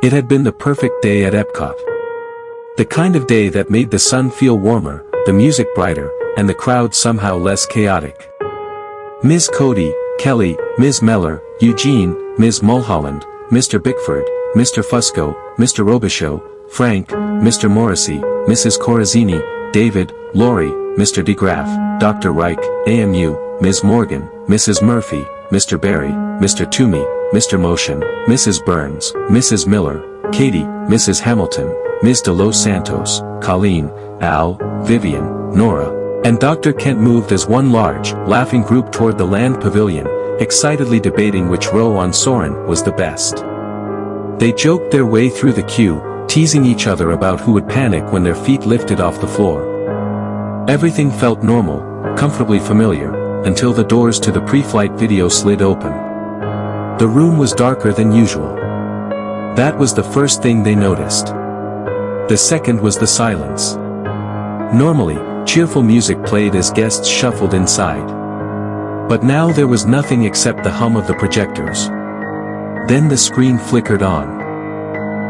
It had been the perfect day at Epcot. The kind of day that made the sun feel warmer, the music brighter, and the crowd somehow less chaotic. Ms. Cody, Kelly, Ms. Meller, Eugene, Ms. Mulholland, Mr. Bickford, Mr. Fusco, Mr. Robichaud, Frank, Mr. Morrissey, Mrs. Corazzini, David, Laurie, Mr. DeGraff, Dr. Reich, AMU, Ms. Morgan, Mrs. Murphy, Mr. Barry, Mr. Toomey, Mr. Motion, Mrs. Burns, Mrs. Miller, Katie, Mrs. Hamilton, Ms. De Los Santos, Colleen, Al, Vivian, Nora, and Dr. Kent moved as one large, laughing group toward the land pavilion, excitedly debating which row on Soarin' was the best. They joked their way through the queue, teasing each other about who would panic when their feet lifted off the floor. Everything felt normal, comfortably familiar, until the doors to the pre-flight video slid open. The room was darker than usual. That was the first thing they noticed. The second was the silence. Normally, cheerful music played as guests shuffled inside. But now there was nothing except the hum of the projectors. Then the screen flickered on.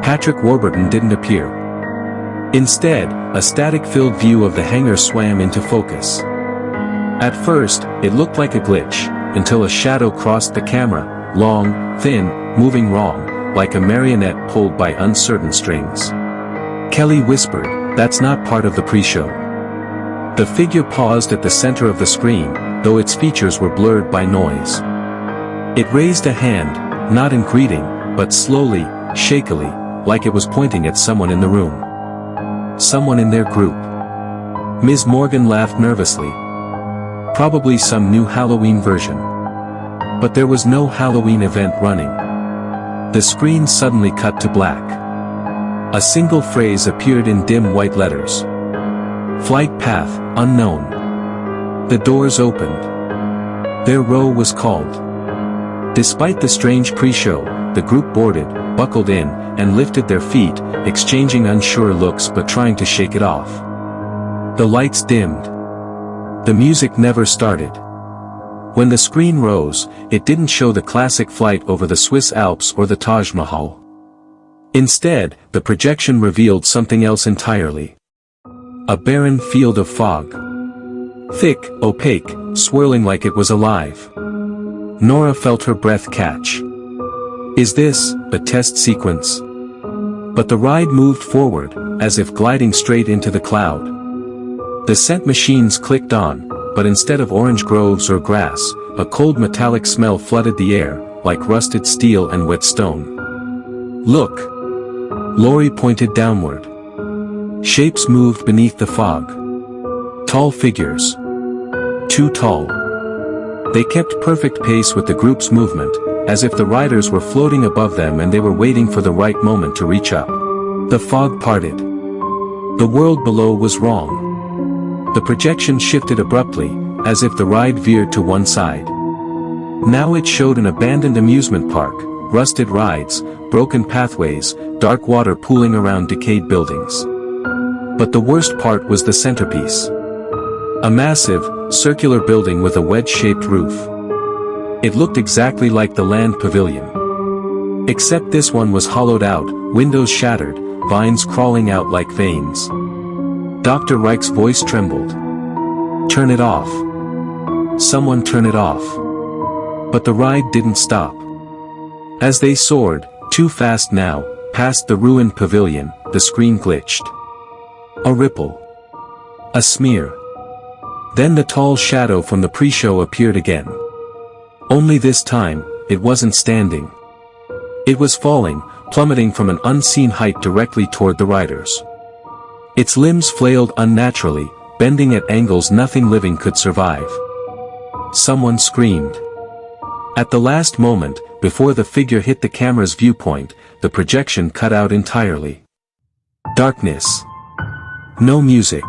Patrick Warburton didn't appear. Instead, a static-filled view of the hangar swam into focus. At first, it looked like a glitch, until a shadow crossed the camera, long, thin, moving wrong, like a marionette pulled by uncertain strings. Kelly whispered, "That's not part of the pre-show." The figure paused at the center of the screen, though its features were blurred by noise. It raised a hand, not in greeting, but slowly, shakily, like it was pointing at someone in the room. Someone in their group. Ms. Morgan laughed nervously. Probably some new Halloween version. But there was no Halloween event running. The screen suddenly cut to black. A single phrase appeared in dim white letters. Flight path, unknown. The doors opened. Their row was called. Despite the strange pre-show, the group boarded, buckled in, and lifted their feet, exchanging unsure looks but trying to shake it off. The lights dimmed. The music never started. When the screen rose, it didn't show the classic flight over the Swiss Alps or the Taj Mahal. Instead, the projection revealed something else entirely. A barren field of fog. Thick, opaque, swirling like it was alive. Nora felt her breath catch. Is this a test sequence? But the ride moved forward, as if gliding straight into the cloud. The scent machines clicked on, but instead of orange groves or grass, a cold metallic smell flooded the air, like rusted steel and wet stone. Look! Laurie pointed downward. Shapes moved beneath the fog. Tall figures. Too tall. They kept perfect pace with the group's movement, as if the riders were floating above them and they were waiting for the right moment to reach up. The fog parted. The world below was wrong. The projection shifted abruptly, as if the ride veered to one side. Now it showed an abandoned amusement park, rusted rides, broken pathways, dark water pooling around decayed buildings. But the worst part was the centerpiece. A massive, circular building with a wedge-shaped roof. It looked exactly like the land pavilion. Except this one was hollowed out, windows shattered, vines crawling out like veins. Dr. Reich's voice trembled. Turn it off. Someone turn it off. But the ride didn't stop. As they soared, too fast now, past the ruined pavilion, the screen glitched. A ripple. A smear. Then the tall shadow from the pre-show appeared again. Only this time, it wasn't standing. It was falling, plummeting from an unseen height directly toward the riders. Its limbs flailed unnaturally, bending at angles nothing living could survive. Someone screamed. At the last moment, before the figure hit the camera's viewpoint, the projection cut out entirely. Darkness. No music.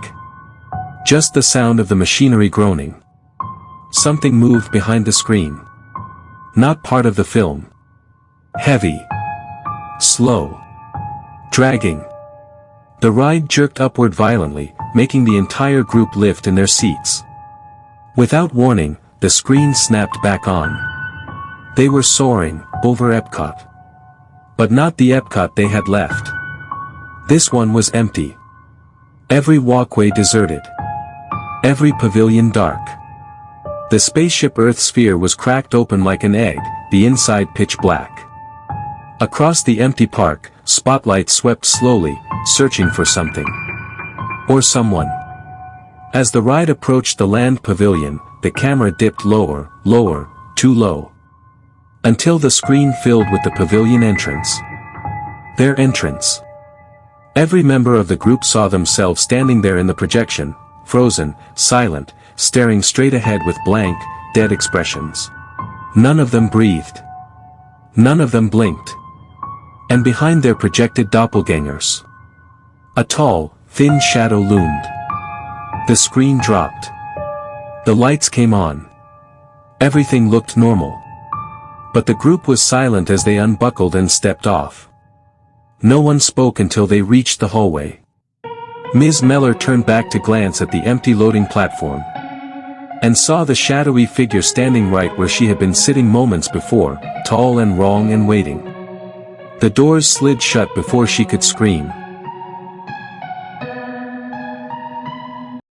Just the sound of the machinery groaning. Something moved behind the screen. Not part of the film. Heavy. Slow. Dragging. The ride jerked upward violently, making the entire group lift in their seats. Without warning, the screen snapped back on. They were soaring, over Epcot. But not the Epcot they had left. This one was empty. Every walkway deserted. Every pavilion dark. The spaceship Earth sphere was cracked open like an egg, the inside pitch black. Across the empty park, spotlights swept slowly, searching for something. Or someone. As the ride approached the land pavilion, the camera dipped lower, lower, too low. Until the screen filled with the pavilion entrance. Their entrance. Every member of the group saw themselves standing there in the projection, frozen, silent, staring straight ahead with blank, dead expressions. None of them breathed. None of them blinked. And behind their projected doppelgangers, a tall, thin shadow loomed. The screen dropped. The lights came on. Everything looked normal. But the group was silent as they unbuckled and stepped off. No one spoke until they reached the hallway. Ms. Meller turned back to glance at the empty loading platform. And saw the shadowy figure standing right where she had been sitting moments before, tall and wrong and waiting. The doors slid shut before she could scream.